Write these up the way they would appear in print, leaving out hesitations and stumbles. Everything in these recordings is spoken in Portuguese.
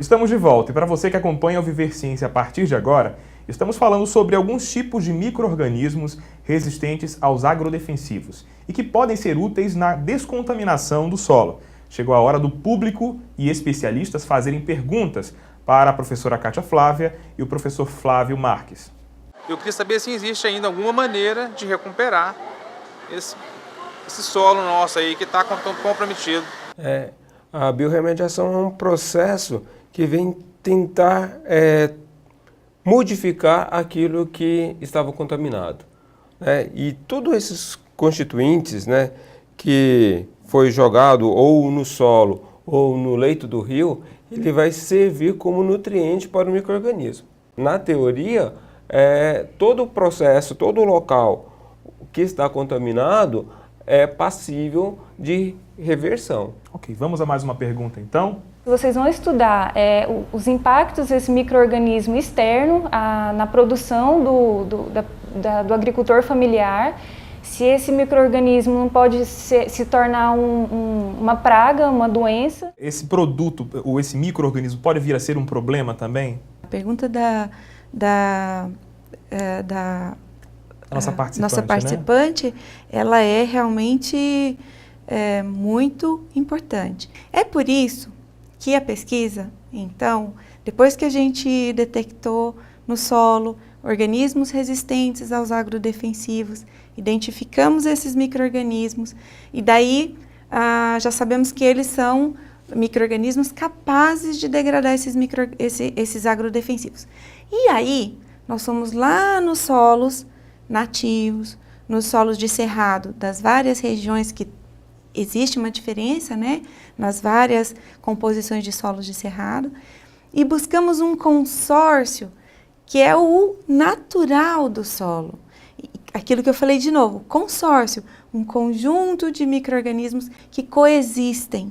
Estamos de volta e para você que acompanha o Viver Ciência a partir de agora, estamos falando sobre alguns tipos de micro-organismos resistentes aos agrodefensivos e que podem ser úteis na descontaminação do solo. Chegou a hora do público e especialistas fazerem perguntas para a professora Kátia Flávia e o professor Flávio Marques. Eu queria saber se existe ainda alguma maneira de recuperar esse solo nosso aí que está comprometido. A biorremediação é um processo que vem tentar modificar aquilo que estava contaminado. E todos esses constituintes, que foi jogado ou no solo ou no leito do rio, ele vai servir como nutriente para o micro-organismo. Na teoria, todo o processo, todo o local que está contaminado é passível de reversão. Ok, vamos a mais uma pergunta então. Vocês vão estudar os impactos desse micro-organismo externo na produção do agricultor familiar, se esse micro-organismo não pode se tornar uma praga, uma doença. Esse produto, ou esse micro-organismo, pode vir a ser um problema também? A pergunta da nossa participante, ela é realmente muito importante. É por isso que a pesquisa, então, depois que a gente detectou no solo organismos resistentes aos agrodefensivos, identificamos esses micro-organismos e daí já sabemos que eles são micro-organismos capazes de degradar esses agrodefensivos. E aí, nós fomos lá nos solos nativos, nos solos de cerrado das várias regiões que existe uma diferença, nas várias composições de solos de cerrado, e buscamos um consórcio que é o natural do solo. Aquilo que eu falei de novo, consórcio, um conjunto de micro-organismos que coexistem.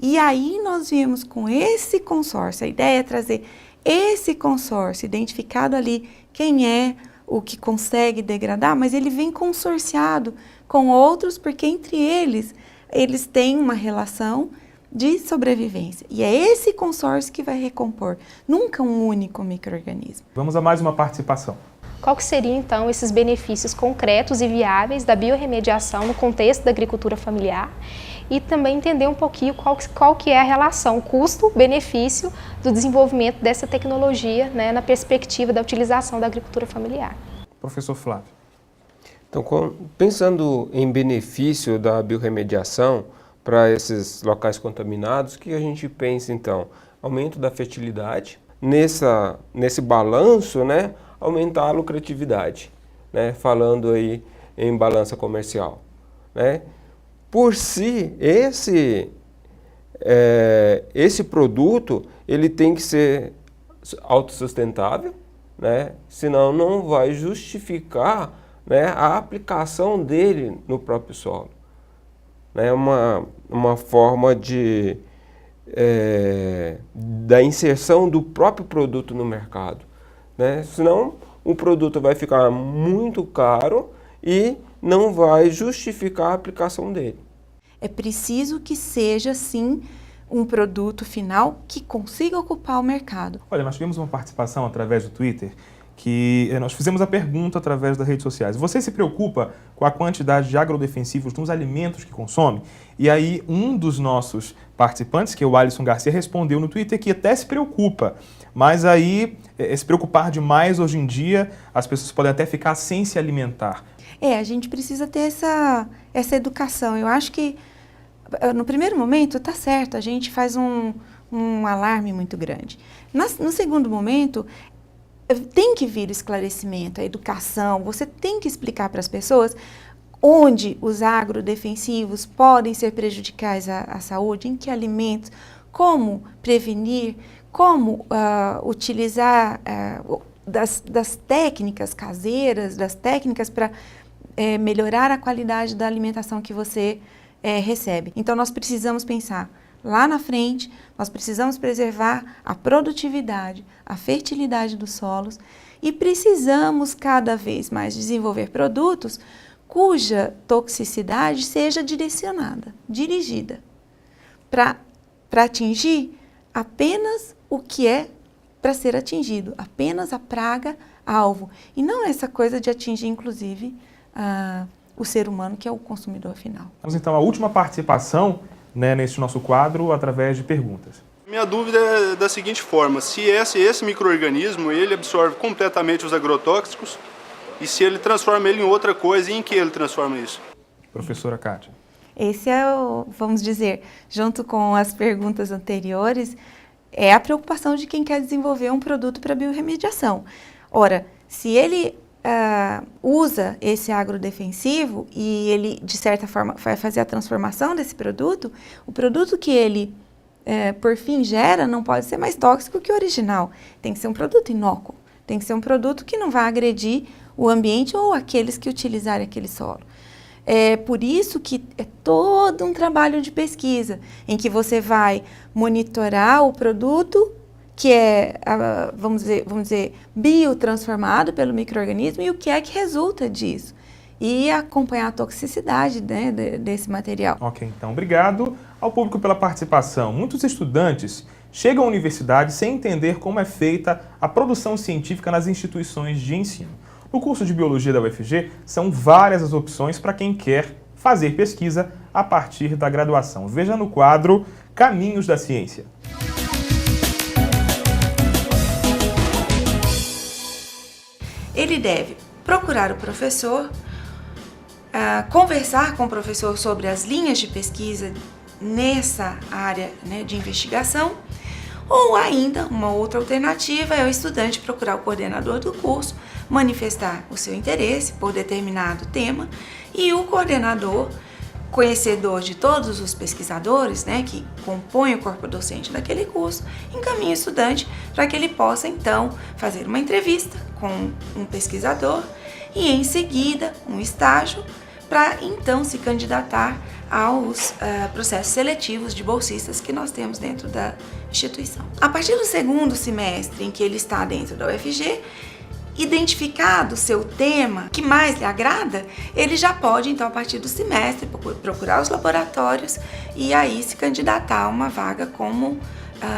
E aí nós viemos com esse consórcio, a ideia é trazer esse consórcio, identificado ali quem é o que consegue degradar, mas ele vem consorciado com outros, porque entre eles têm uma relação de sobrevivência. E é esse consórcio que vai recompor, nunca um único micro-organismo. Vamos a mais uma participação. Qual que seriam, então, esses benefícios concretos e viáveis da biorremediação no contexto da agricultura familiar? E também entender um pouquinho qual que é a relação custo-benefício do desenvolvimento dessa tecnologia, na perspectiva da utilização da agricultura familiar. Professor Flávio. Então, pensando em benefício da biorremediação para esses locais contaminados, o que a gente pensa então? Aumento da fertilidade, nesse balanço, aumentar a lucratividade, falando aí em balança comercial. Por si, esse produto ele tem que ser autossustentável, senão não vai justificar a aplicação dele no próprio solo. É uma forma da inserção do próprio produto no mercado. Senão o produto vai ficar muito caro e não vai justificar a aplicação dele. É preciso que seja, sim, um produto final que consiga ocupar o mercado. Olha, nós tivemos uma participação através do Twitter que nós fizemos a pergunta através das redes sociais. Você se preocupa com a quantidade de agrodefensivos nos alimentos que consome? E aí um dos nossos participantes, que é o Alisson Garcia, respondeu no Twitter que até se preocupa. Mas aí, se preocupar demais hoje em dia, as pessoas podem até ficar sem se alimentar. A gente precisa ter essa educação. Eu acho que no primeiro momento está certo, a gente faz um alarme muito grande. No segundo momento, tem que vir o esclarecimento, a educação, você tem que explicar para as pessoas onde os agrodefensivos podem ser prejudiciais à saúde, em que alimentos, como prevenir, como utilizar das técnicas caseiras, das técnicas para melhorar a qualidade da alimentação que você recebe. Então, nós precisamos pensar lá na frente, nós precisamos preservar a produtividade, a fertilidade dos solos e precisamos cada vez mais desenvolver produtos cuja toxicidade seja direcionada, dirigida, para atingir apenas o que é para ser atingido, apenas a praga-alvo. E não essa coisa de atingir, inclusive, o ser humano, que é o consumidor final. Vamos então à última participação, né, nesse nosso quadro, através de perguntas. Minha dúvida é da seguinte forma: se esse micro-organismo ele absorve completamente os agrotóxicos e se ele transforma ele em outra coisa, e em que ele transforma isso? Professora Kátia. Esse é vamos dizer, junto com as perguntas anteriores, é a preocupação de quem quer desenvolver um produto para biorremediação. Ora, se ele usa esse agrodefensivo e ele, de certa forma, vai fazer a transformação desse produto, o produto que ele, por fim, gera não pode ser mais tóxico que o original. Tem que ser um produto inócuo, tem que ser um produto que não vai agredir o ambiente ou aqueles que utilizarem aquele solo. É por isso que é todo um trabalho de pesquisa, em que você vai monitorar o produto que é, vamos dizer, biotransformado pelo micro-organismo e o que é que resulta disso. E acompanhar a toxicidade, né, desse material. Ok, então obrigado ao público pela participação. Muitos estudantes chegam à universidade sem entender como é feita a produção científica nas instituições de ensino. No curso de Biologia da UFG, são várias as opções para quem quer fazer pesquisa a partir da graduação. Veja no quadro Caminhos da Ciência. Ele deve procurar o professor, conversar com o professor sobre as linhas de pesquisa nessa área, né, de investigação, ou ainda, uma outra alternativa é o estudante procurar o coordenador do curso, manifestar o seu interesse por determinado tema e o coordenador, conhecedor de todos os pesquisadores, né, que compõem o corpo docente daquele curso, encaminha o estudante para que ele possa, então, fazer uma entrevista com um pesquisador e, em seguida, um estágio para, então, se candidatar aos processos seletivos de bolsistas que nós temos dentro da instituição. A partir do segundo semestre em que ele está dentro da UFG, identificado o seu tema que mais lhe agrada, ele já pode, então, a partir do semestre, procurar os laboratórios e aí se candidatar a uma vaga como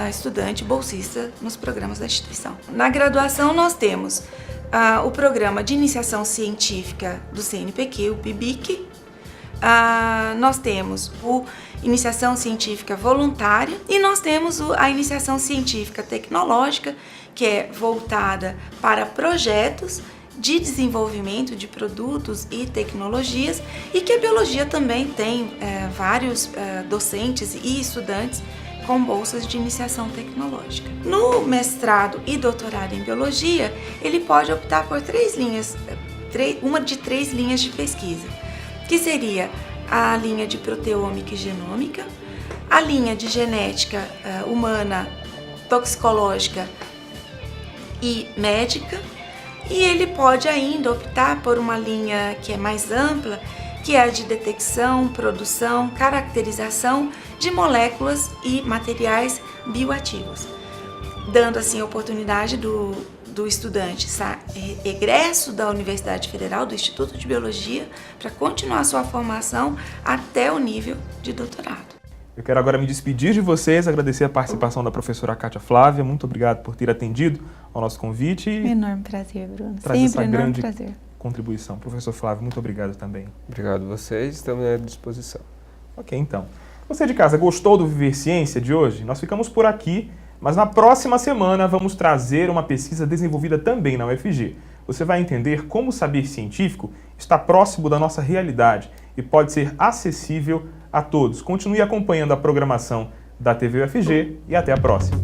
estudante bolsista nos programas da instituição. Na graduação, nós temos o programa de iniciação científica do CNPq, o PIBIC. Nós temos o iniciação científica voluntária e nós temos a iniciação científica tecnológica, que é voltada para projetos de desenvolvimento de produtos e tecnologias, e que a biologia também tem vários docentes e estudantes com bolsas de iniciação tecnológica. No mestrado e doutorado em biologia, ele pode optar por uma de três linhas de pesquisa, que seria a linha de proteômica e genômica, a linha de genética humana, toxicológica e médica, e ele pode ainda optar por uma linha que é mais ampla, que é a de detecção, produção, caracterização de moléculas e materiais bioativos, dando assim a oportunidade do estudante egresso da Universidade Federal, do Instituto de Biologia, para continuar sua formação até o nível de doutorado. Eu quero agora me despedir de vocês, agradecer a participação da professora Kátia Flávia. Muito obrigado por ter atendido ao nosso convite. Um enorme prazer, Bruno. Sempre essa grande prazer. Contribuição. Professor Flávio, muito obrigado também. Obrigado a vocês, estamos à disposição. Ok, então. Você de casa gostou do Viver Ciência de hoje? Nós ficamos por aqui, mas na próxima semana vamos trazer uma pesquisa desenvolvida também na UFG. Você vai entender como o saber científico está próximo da nossa realidade e pode ser acessível a todos. Continue acompanhando a programação da TV UFG e até a próxima.